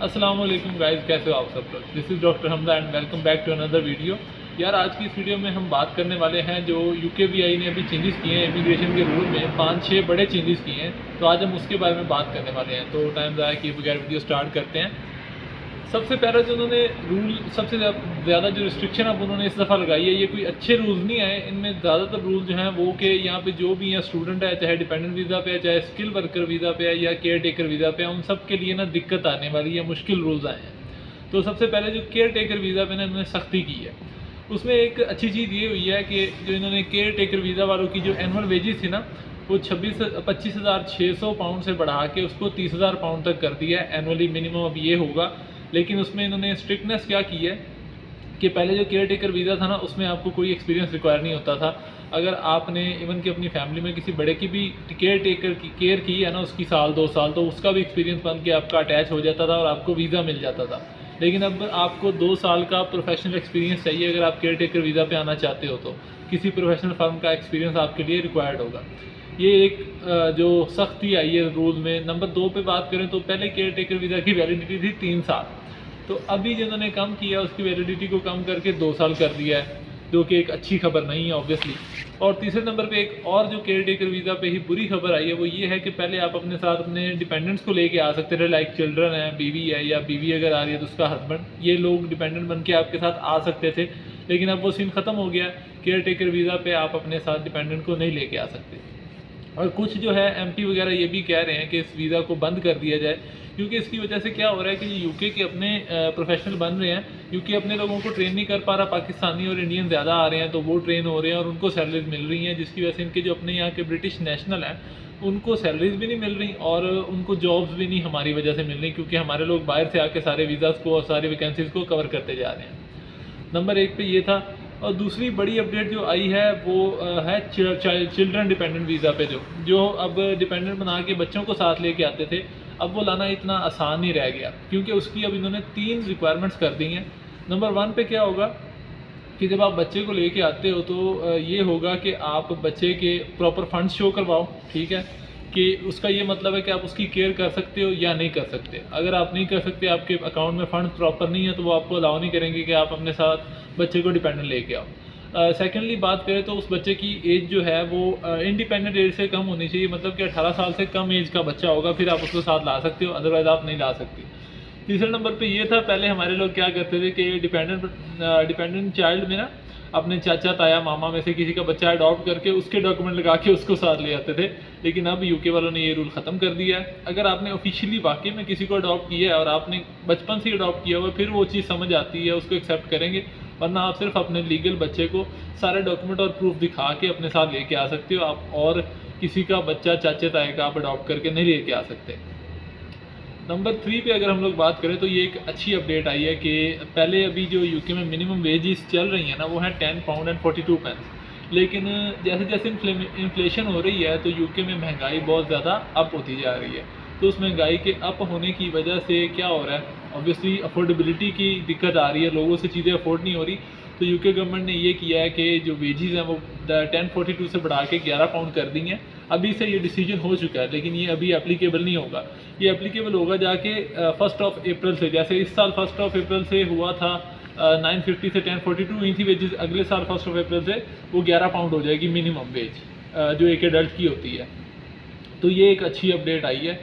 अस्सलाम वालेकुम गाइस, कैसे हो आप सब लोग। This is doctor Hamza and welcome back to another video. यार आज की इस वीडियो में हम बात करने वाले हैं जो यूकेवीआई ने अभी चेंजेस किए हैं इमिग्रेशन के रूल में, 5-6 बड़े चेंजेस किए हैं। तो आज हम उसके बारे में बात करने वाले हैं। तो टाइम ज़ाया किए बगैर वीडियो स्टार्ट करते हैं। सबसे पहला जो उन्होंने रूल, सबसे ज़्यादा जो रिस्ट्रिक्शन अब उन्होंने इस दफ़ा लगाई है, ये कोई अच्छे रूल्स नहीं आए। इनमें ज़्यादातर रूल जो हैं वो कि यहाँ पे जो भी हैं स्टूडेंट है, चाहे डिपेंडेंट वीज़ा पे है, चाहे स्किल वर्कर वीज़ा पे है या केयर टेकर वीज़ा पे है, उन सब के लिए ना दिक्कत आने वाली है, मुश्किल रूल्स आए हैं। तो सबसे पहले जो केयर टेकर वीज़ा पे ना इन्होंने सख्ती की है, उसमें एक अच्छी चीज़ ये हुई है कि जो इन्होंने केयर टेकर वीज़ा वालों की जो एनुअल वेजेस थी ना, वो 25,600 पाउंड से बढ़ा के उसको 30,000 पाउंड तक कर दिया है एनुअली मिनिमम अब ये होगा। लेकिन उसमें इन्होंने स्ट्रिक्टनेस क्या की है कि पहले जो केयर टेकर वीज़ा था ना, उसमें आपको कोई एक्सपीरियंस रिक्वायर नहीं होता था। अगर आपने इवन कि अपनी फैमिली में किसी बड़े की भी केयर टेकर की केयर की है ना, उसकी साल 2 साल, तो उसका भी एक्सपीरियंस बन के आपका अटैच हो जाता था और आपको वीज़ा मिल जाता था। लेकिन अब आपको 2 साल का प्रोफेशनल एक्सपीरियंस चाहिए अगर आप केयर टेकर वीज़ा पे आना चाहते हो। तो किसी प्रोफेशनल फर्म का एक्सपीरियंस आपके लिए रिक्वायर्ड होगा। ये एक जो सख्ती आई है रूल में। नंबर 2 पे बात करें तो पहले केयर टेकर वीज़ा की वैलिडिटी थी 3 साल, तो अभी जिन्होंने कम किया उसकी वैलिडिटी को कम करके 2 साल कर दिया है, जो कि एक अच्छी खबर नहीं है ऑब्वियसली। और तीसरे नंबर पे एक और जो केयर टेकर वीज़ा पे ही बुरी खबर आई है, वो ये है कि पहले आप अपने साथ अपने डिपेंडेंट्स को लेके आ सकते थे, लाइक चिल्ड्रन है, बीवी है, या बीवी अगर आ रही है तो उसका हस्बैंड, ये लोग डिपेंडेंट बन के आपके साथ आ सकते थे। लेकिन अब वो सीन ख़त्म हो गया। केयर टेकर वीज़ा पे आप अपने साथ डिपेंडेंट को नहीं लेके आ सकते। और कुछ जो है एमपी वगैरह ये भी कह रहे हैं कि इस वीज़ा को बंद कर दिया जाए, क्योंकि इसकी वजह से क्या हो रहा है कि यूके के अपने प्रोफेशनल बन रहे हैं। यूके अपने लोगों को ट्रेन नहीं कर पा रहा, पाकिस्तानी और इंडियन ज़्यादा आ रहे हैं तो वो ट्रेन हो रहे हैं और उनको सैलरीज मिल रही हैं, जिसकी वजह से इनके जो अपने यहाँ के ब्रिटिश नेशनल हैं उनको सैलरीज भी नहीं मिल रही और उनको जॉब्स भी नहीं हमारी वजह से मिल रही, क्योंकि हमारे लोग बाहर से आके सारे वीज़ाज़ को और सारी वैकेंसीज़ को कवर करते जा रहे हैं। नंबर 1 पे ये था। और दूसरी बड़ी अपडेट जो आई है वो है चिल्ड्रन डिपेंडेंट वीज़ा पे, जो अब डिपेंडेंट बना के बच्चों को साथ लेके आते थे, अब वो लाना इतना आसान नहीं रह गया, क्योंकि उसकी अब इन्होंने 3 रिक्वायरमेंट्स कर दी हैं। नंबर 1 पे क्या होगा कि जब आप बच्चे को लेके आते हो तो ये होगा कि आप बच्चे के प्रॉपर फंड्स शो करवाओ, ठीक है, कि उसका ये मतलब है कि आप उसकी केयर कर सकते हो या नहीं कर सकते। अगर आप नहीं कर सकते, आपके अकाउंट में फ़ंड प्रॉपर नहीं है, तो वो आपको अलाउ नहीं करेंगे कि आप अपने साथ बच्चे को डिपेंडेंट लेके आओ। सेकेंडली बात करें तो उस बच्चे की एज जो है वो इंडिपेंडेंट एज से कम होनी चाहिए, मतलब कि 18 साल से कम एज का बच्चा होगा, फिर आप उसको साथ ला सकते हो, अदरवाइज़ आप नहीं ला सकते। तीसरे नंबर पे ये था, पहले हमारे लोग क्या करते थे कि डिपेंडेंट चाइल्ड में ना अपने चाचा ताया मामा में से किसी का बच्चा अडॉप्ट करके उसके डॉक्यूमेंट लगा के उसको साथ ले आते थे। लेकिन अब यूके वालों ने ये रूल ख़त्म कर दिया है। अगर आपने ऑफिशियली वाकई में किसी को अडॉप्ट किया है और आपने बचपन से ही अडॉप्ट किया हुआ है, फिर वो चीज़ समझ आती है, उसको एक्सेप्ट करेंगे। वरना आप सिर्फ अपने लीगल बच्चे को सारे डॉक्यूमेंट और प्रूफ दिखा के अपने साथ लेके आ सकते हो आप, और किसी का बच्चा चाचे ताए का आप अडॉप्ट करके नहीं लेके आ सकते। नंबर 3 पे अगर हम लोग बात करें तो ये एक अच्छी अपडेट आई है कि पहले अभी जो यूके में मिनिमम वेजेस चल रही हैं ना, वो है 10 पाउंड एंड 42 पेंस। लेकिन जैसे जैसे इन्फ्लेशन हो रही है तो यूके में महंगाई बहुत ज़्यादा अप होती जा रही है। तो उस महंगाई के अप होने की वजह से क्या हो रहा है, ऑब्वियसली अफोर्डेबिलिटी की दिक्कत आ रही है, लोगों से चीज़ें अफोर्ड नहीं हो रही। तो यूके गवर्नमेंट ने ये किया है कि जो वेजेस हैं वो 1042 से बढ़ा के 11 पाउंड कर दी हैं। अभी से ये डिसीजन हो चुका है, लेकिन ये अभी एप्लीकेबल नहीं होगा। ये एप्लीकेबल होगा जाके 1 अप्रैल से, जैसे इस साल 1 अप्रैल से हुआ था 950 से 1042 हुई थी वेजेस, अगले साल 1 अप्रैल से वो 11 पाउंड हो जाएगी मिनिमम वेज, जो एक एडल्ट की होती है। तो ये एक अच्छी अपडेट आई है।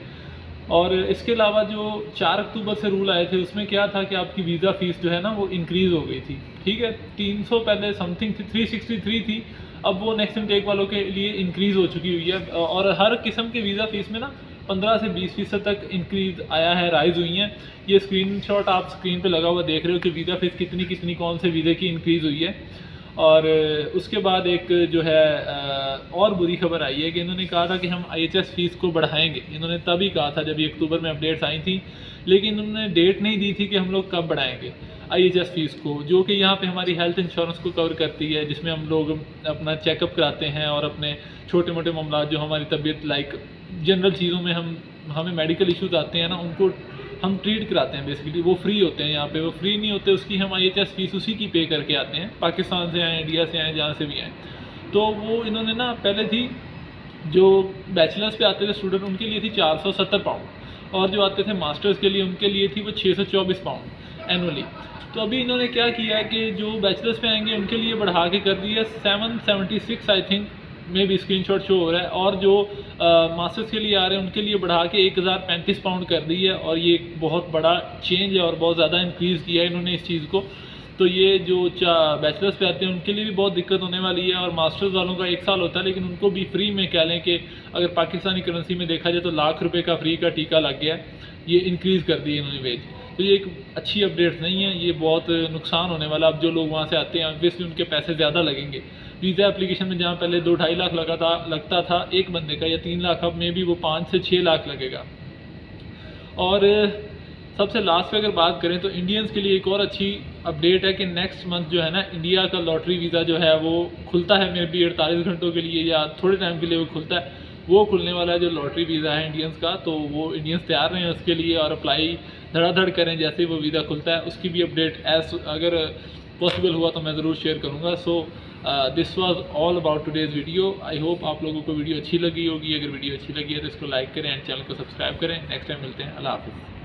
और इसके अलावा जो 4 अक्टूबर से रूल आए थे, उसमें क्या था कि आपकी वीज़ा फ़ीस जो है ना वो इंक्रीज़ हो गई थी, ठीक है। 300 पहले समथिंग थी, 363 थी, अब वो नेक्स्ट इनटेक वालों के लिए इंक्रीज़ हो चुकी हुई है। और हर किस्म के वीज़ा फ़ीस में ना 15 से 20% तक इंक्रीज़ आया है, राइज़ हुई हैं। ये स्क्रीनशॉट आप स्क्रीन पे लगा हुआ देख रहे हो कि वीज़ा फ़ीस कितनी कितनी कौन से वीज़े की इंक्रीज़ हुई है। और उसके बाद एक जो है और बुरी खबर आई है कि इन्होंने कहा था कि हम IHS फ़ीस को बढ़ाएंगे। इन्होंने तभी कहा था जब ये अक्टूबर में अपडेट्स आई थी, लेकिन उन्होंने डेट नहीं दी थी कि हम लोग कब बढ़ाएंगे IHS फ़ीस को, जो कि यहाँ पे हमारी हेल्थ इंश्योरेंस को कवर करती है, जिसमें हम लोग अपना चेकअप कराते हैं और अपने छोटे मोटे मामला जो हमारी तबीयत लाइक जनरल चीज़ों में हमें मेडिकल इश्यूज़ आते हैं ना, उनको हम ट्रीट कराते हैं। बेसिकली वो फ्री होते हैं, यहाँ पे वो फ्री नहीं होते, उसकी हम IHS फ़ीस उसी की पे करके आते हैं, पाकिस्तान से आए, इंडिया से आए, जहाँ से भी आए। तो वो इन्होंने ना पहले थी जो बैचलर्स पे आते थे स्टूडेंट, उनके लिए थी 470 पाउंड, और जो आते थे मास्टर्स के लिए उनके लिए थी वो 624 पाउंड एनुअली। तो अभी इन्होंने क्या किया है कि जो बैचलर्स पे आएंगे उनके लिए बढ़ा के कर दिया 776 आई थिंक में भी स्क्रीनशॉट शो हो रहा है, और जो मास्टर्स के लिए आ रहे हैं उनके लिए बढ़ा के 1035 पाउंड कर दी है। और ये एक बहुत बड़ा चेंज है और बहुत ज़्यादा इंक्रीज़ किया है इन्होंने इस चीज़ को। तो ये जो बैचलर्स पे आते हैं उनके लिए भी बहुत दिक्कत होने वाली है, और मास्टर्स वालों का 1 साल होता है, लेकिन उनको भी फ्री में कह लें कि अगर पाकिस्तानी करेंसी में देखा जाए तो ₹1,00,000 का फ्री का टीका लग गया है। ये इंक्रीज़ कर दी है इन्होंने वेज। तो ये एक अच्छी अपडेट नहीं है, ये बहुत नुकसान होने वाला। अब जो लोग वहाँ से आते हैं ऑब्वियसली उनके पैसे ज़्यादा लगेंगे। वीज़ा एप्लीकेशन में जहाँ पहले 2-2.5 लाख लगता था एक बंदे का, या 3 लाख, अब में भी वो 5 से 6 लाख लगेगा। और सबसे लास्ट पे अगर बात करें तो इंडियंस के लिए एक और अच्छी अपडेट है कि नेक्स्ट मंथ जो है ना इंडिया का लॉटरी वीज़ा जो है वो खुलता है, मे बी 48 घंटों के लिए या थोड़े टाइम के लिए वो खुलता है। वो खुलने वाला है जो लॉटरी वीज़ा है इंडियंस का, तो वो इंडियंस तैयार रहें उसके लिए और अप्लाई धड़ाधड़ करें जैसे ही वो वीज़ा खुलता है। उसकी भी अपडेट अगर पॉसिबल हुआ तो मैं ज़रूर शेयर करूँगा। So this was all about today's video. I hope आप लोगों को वीडियो अच्छी लगी होगी। अगर वीडियो अच्छी लगी है तो इसको लाइक करें एंड चैनल को सब्सक्राइब करें। नेक्स्ट टाइम मिलते हैं। अल्लाह हाफ़िज़।